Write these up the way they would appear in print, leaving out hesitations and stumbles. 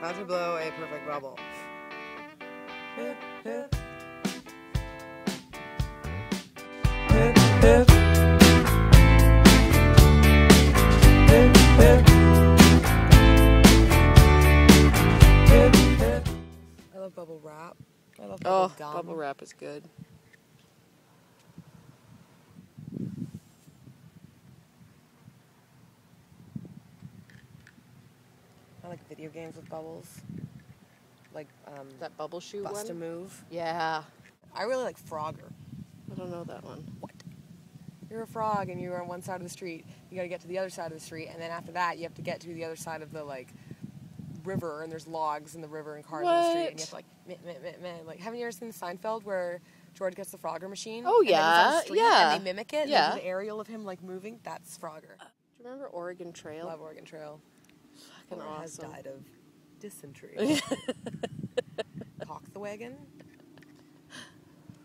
How to blow a perfect bubble. I love bubble wrap. I love bubble gum. Bubble wrap is good. I like video games with bubbles. Like That bubble shoot Bust one? a Move. Yeah. I really like Frogger. I don't know that one. What? You're a frog and you're on one side of the street. You got to get to the other side of the street, and then after that, you have to get to the other side of the river, and there's logs in the river and cars in the street, and you have to meh. Like, haven't you ever seen Seinfeld where George gets the Frogger machine? Oh, and then he's on yeah, the street, yeah. And they mimic it. Yeah. And there's an aerial of him moving. That's Frogger. Do you remember Oregon Trail? Love Oregon Trail. Fucking Or has awesome. died of dysentery. Cock the wagon.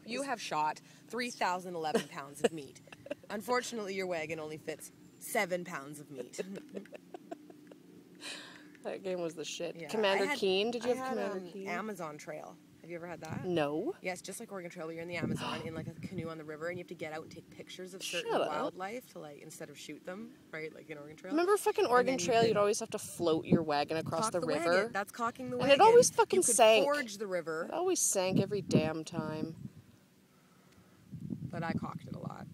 You have shot 3,011 pounds of meat. Unfortunately, your wagon only fits 7 pounds of meat. That game was the shit. Yeah, Commander Keen? Did you have Commander Keen? Amazon Trail. Have you ever had that? No. Yes, just like Oregon Trail, where you're in the Amazon in like a canoe on the river, and you have to get out and take pictures of certain Shut up. wildlife to instead of shoot them, right? Like in Oregon Trail. Remember fucking Oregon then you Trail? could You'd always have to float your wagon across Cock the river. wagon. That's cocking the And wagon. it always fucking you could sank. forge the river, It always sank every damn time. but I cocked it a lot.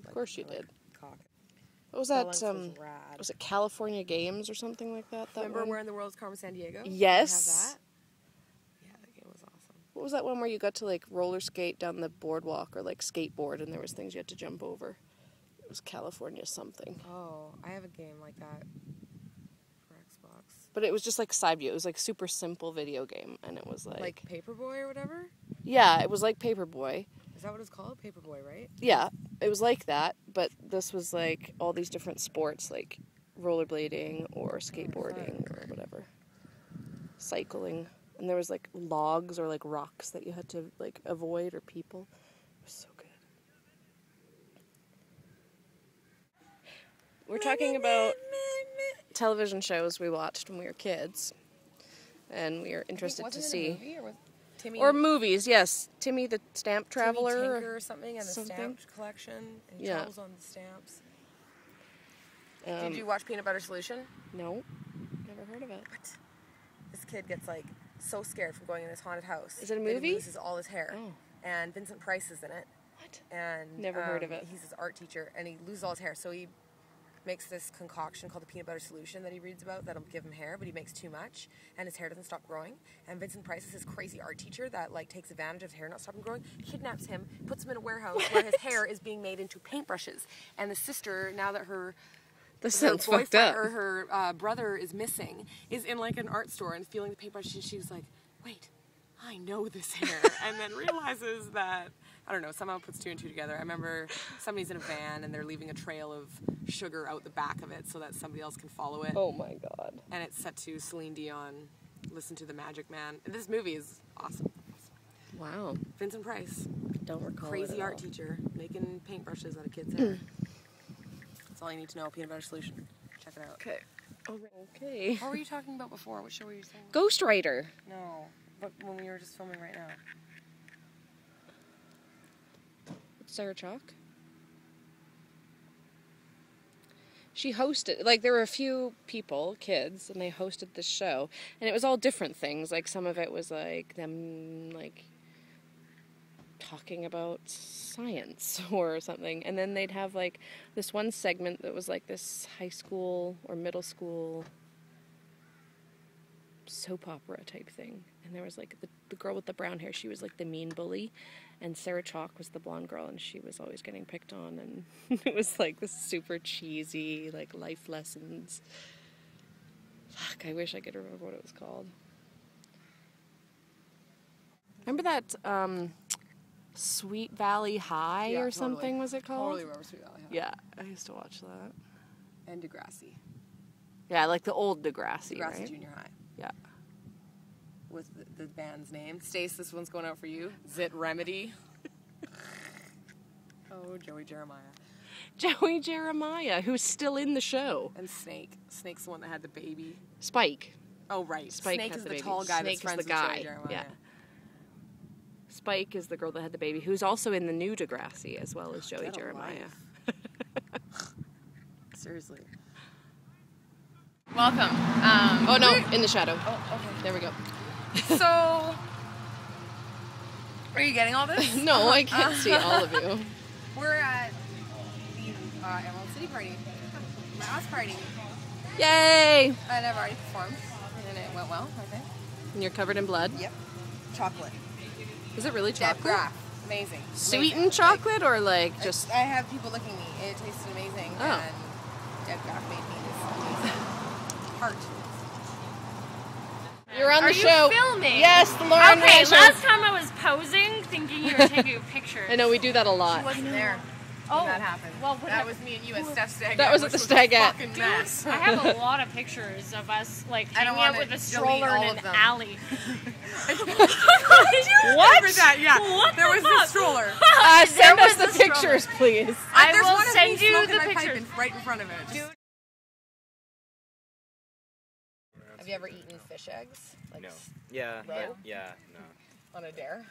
Of course you did. Cock. What was Balance that? was rad. Was it California Games or something like that? Remember one? Where in the World is Carmen Sandiego? Yes. Did you have that? Yeah, that game was awesome. What was that one where you got to like roller skate down the boardwalk or like skateboard and there was things you had to jump over? It was California something. Oh, I have a game like that for Xbox. But it was just like side view. It was like super simple video game and it was Like Paperboy or whatever? yeah, it was like Paperboy. Is that what it's called? Paperboy, right? Yeah, it was like that, but this was like all these different sports like rollerblading or skateboarding or whatever. Cycling. And there was like logs or like rocks that you had to like avoid or people. It was so good. We're talking about television shows we watched when we were kids. And we are interested to Wasn't it a see. movie, or was Timmy, Or movies, yes. Timmy the Stamp Traveler. Timmy Tinker or something, and the something. stamp collection, and he Yeah. travels on the stamps. Um, Did you watch Peanut Butter Solution? No. Never heard of it. What? This kid gets so scared from going in this haunted house. Is it a that movie? He loses all his hair. Oh. And Vincent Price is in it. What? And Never heard of it. He's his art teacher, and he loses all his hair, so he makes this concoction called the peanut butter solution that he reads about that'll give him hair, but he makes too much, and his hair doesn't stop growing. And Vincent Price is his crazy art teacher that takes advantage of his hair not stopping growing, kidnaps him, puts him in a warehouse where his hair is being made into paintbrushes. And the sister, now that her Sounds boyfriend fucked up. or her brother is missing, is in an art store and feeling the paintbrush, and she's like, wait, I know this hair. And then realizes that, I don't know, somehow puts two and two together. I remember somebody's in a van and they're leaving a trail of sugar out the back of it so that somebody else can follow it. Oh my god. And it's set to Celine Dion, Listen to the Magic Man. And this movie is awesome. Wow. Vincent Price, Don't recall. crazy art teacher, making paintbrushes out of kids' hair. That's all you need to know, Peanut Butter Solution. Check it out. Okay. Okay. What were you talking about before? What show were you saying? Ghost Rider. No, but when we were just filming right now. Sarah Chalk. She hosted, there were a few people, kids, and they hosted this show, and it was all different things. Some of it was them talking about science or something, and then they'd have this one segment that was this high school or middle school soap opera type thing, and there was the girl with the brown hair. She was the mean bully, and Sarah Chalk was the blonde girl, and she was always getting picked on, and it was this super cheesy life lessons. Fuck, I wish I could remember what it was called. Remember that Sweet Valley High or something, was it called? Totally remember Sweet Valley High. Yeah, I used to watch that. And Degrassi. Yeah, the old Degrassi, Degrassi right? Junior High. Yeah. With the band's name. Stace, this one's going out for you. Zit Remedy. Oh, Joey Jeremiah. Joey Jeremiah, who's still in the show. And Snake. Snake's the one that had the baby. Spike. Oh, right. Spike Snake had is the the baby. tall guy Snake that's is friends the with guy. Joey Jeremiah. Yeah. Spike is the girl that had the baby, who's also in the new Degrassi, as well as Joey Get a Jeremiah. Seriously. Welcome. Oh, no, in the shadow. Oh, okay. There we go. So, are you getting all this? No, I can't see all of you. We're at the Emerald City party. My house party. Yay! And I've already performed, and it went well, I think. And you're covered in blood? Yep. Chocolate. Is it really chocolate? Deb Graff. Amazing. Sweetened chocolate or like just... I have people looking at me. It tasted amazing. Oh. And Deb Graff made me this amazing heart. You're on the Are show. you filming? Yes, the Laura and Okay, Rianne show. last time I was posing thinking you were taking a picture. I know, we do that a lot. She wasn't there Oh, when that happened. well, that was me and you at Steph's Stag. That was at the Stagette. Fucking Dude, mess. I have a lot of pictures of us like I don't hanging out wanna with a delete stroller all in of an them. alley. What? Remember that? Yeah. What there the was fuck? this stroller. Send There us the was the pictures, please. I There's will one of send me you smoking the my pipe pictures. right in front of it. Just... Have you ever eaten fish eggs? Like No. Yeah. Raw? Yeah. No. On a dare?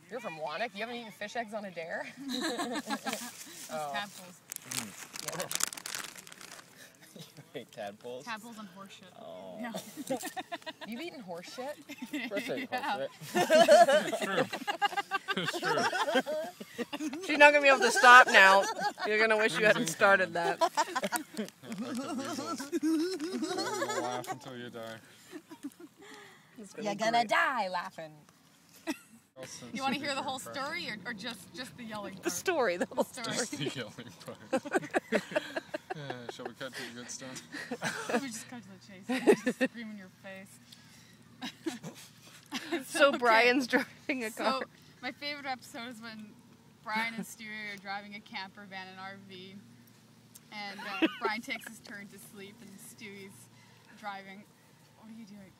You're from Wannock. You haven't eaten fish eggs on a dare? Oh. Tadpoles. Yeah. Wait, tadpoles? Tadpoles and horse shit. Oh. Yeah. You've eaten horse shit? Yeah. It's true. She's not going to be able to stop now. You're going to wish you hadn't started that. You'll laugh until you die. You're gonna die laughing. You want to hear the whole story or just the yelling part? The story, the whole story. Just the yelling part. Shall we cut to the good stuff? Let me just cut to the chase. Just scream in your face. So okay. Brian's driving a car. So my favorite episode is when Brian and Stewie are driving a camper van and RV, and Brian takes his turn to sleep, and Stewie's driving. What are you doing?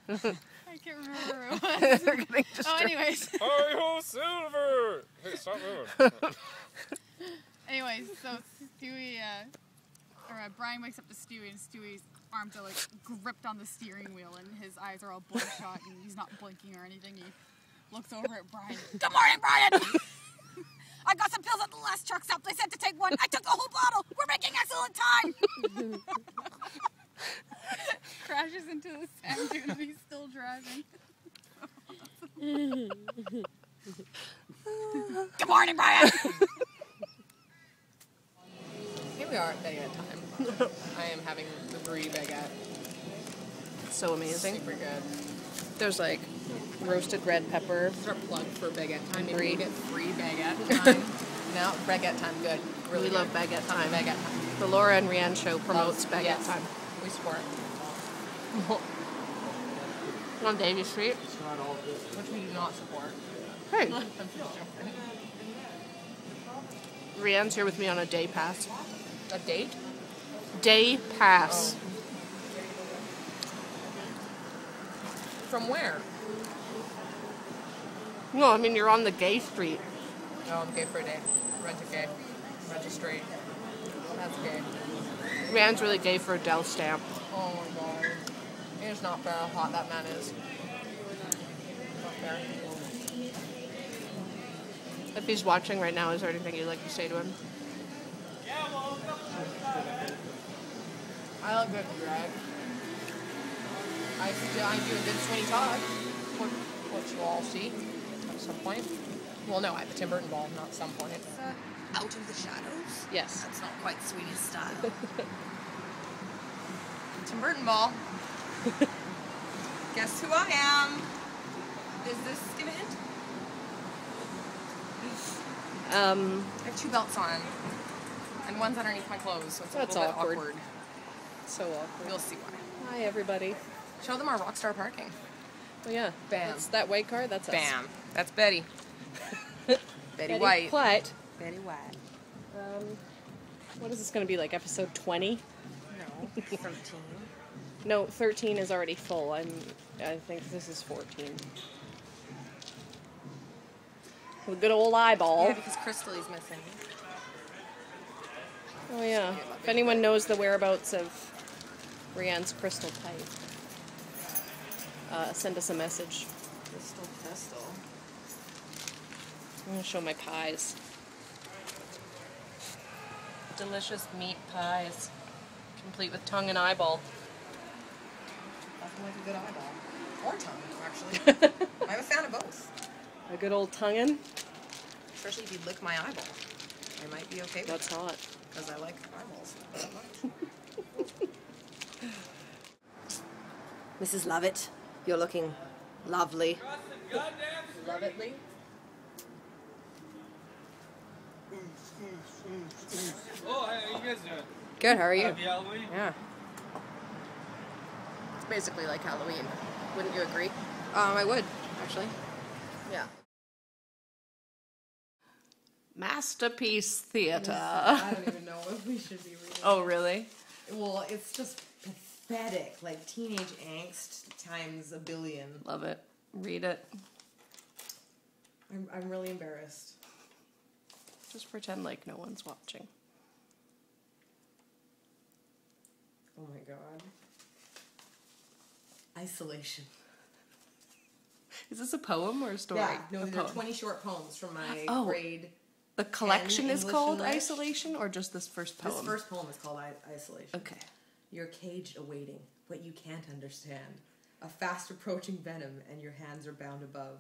I can't remember where it was. They're getting Oh, distracted. anyways. Hi-ho, Silver! Hey, stop moving. Anyways, so Stewie, Brian wakes up to Stewie, and Stewie's arms are like gripped on the steering wheel, and his eyes are all bloodshot, and he's not blinking or anything. He looks over at Brian. Good morning, Brian! I got some pills at the last truck stop. They said to take one. I took the whole bottle. We're making excellent time. Crashes into the sand dune, and he's still driving. Good morning, Brian! Here we are at baguette time. I am having the brie baguette. So amazing. Super good. There's like roasted red pepper. This is our plug for baguette time. Maybe Brie. we'll get free baguette time. No, baguette time, good. Really We good. love baguette time. Baguette time. The Laura and Rianne show promotes baguette Yes. time. We support it. On Davy Street. Which we do not support. Hey, I'm just joking. Rianne's here with me on a day pass. A date? Day pass. From where? No, I mean you're on the gay street. Oh, I'm gay for a day. Rent a gay. Rent a straight. That's gay. Rianne's really gay for a Dell stamp. Oh my god. It is not fair how hot that man is. Not fair. If he's watching right now, is there anything you'd like to say to him? I look good in drag. I'm doing good Sweeney Todd. Which you'll all see at some point. Well, no, at the Tim Burton Ball, not some point. Out of the shadows? Yes. That's not quite Sweeney's style. Tim Burton Ball. Guess who I am? Is this give a hint? I have two belts on. And one's underneath my clothes, so it's That's a little awkward. bit awkward. So awkward. You'll see why. Hi, everybody. Show them our Rockstar parking. Oh yeah. Bam. That's that white car. That's us. Bam. That's Betty. Betty White. White. Betty White. What is this going to be, like episode 20? No. 13. No, 13 is already full. I think this is 14. A good old eyeball. Yeah, because Crystal is missing. Oh yeah. If anyone knows the whereabouts of Rianne's crystal pipe, send us a message. Crystal pestle. I'm gonna show my pies. Delicious meat pies, complete with tongue and eyeball. Nothing like a good eyeball. Or tongue, actually. I'm a fan of both. A good old tonguin'. Especially if you lick my eyeball. I might be okay with That's that. hot. Because I like eyeballs that much. Mrs. Lovett, you're looking lovely. Lovettly? Oh, hey, how you guys doing? Good, how are you? Happy Halloween? Yeah. It's basically like Halloween. Wouldn't you agree? I would, actually. Yeah. Masterpiece Theatre. I don't even know what we should be reading. Oh, really? Well, it's just pathetic. Like teenage angst times a billion. Love it. Read it. I'm really embarrassed. Just pretend like no one's watching. Oh my god. Isolation. Is this a poem or a story? Yeah, no, A there are poem. 20 short poems from my Oh. grade. The collection is English called and Lit. Isolation, or just this first poem? This first poem is called Isolation. Okay. You're caged awaiting what you can't understand. A fast approaching venom and your hands are bound above.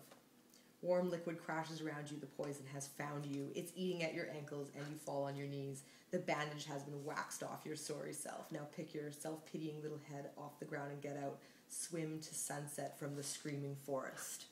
Warm liquid crashes around you, the poison has found you. It's eating at your ankles and you fall on your knees. The bandage has been waxed off your sorry self. Now pick your self-pitying little head off the ground and get out. Swim to sunset from the screaming forest.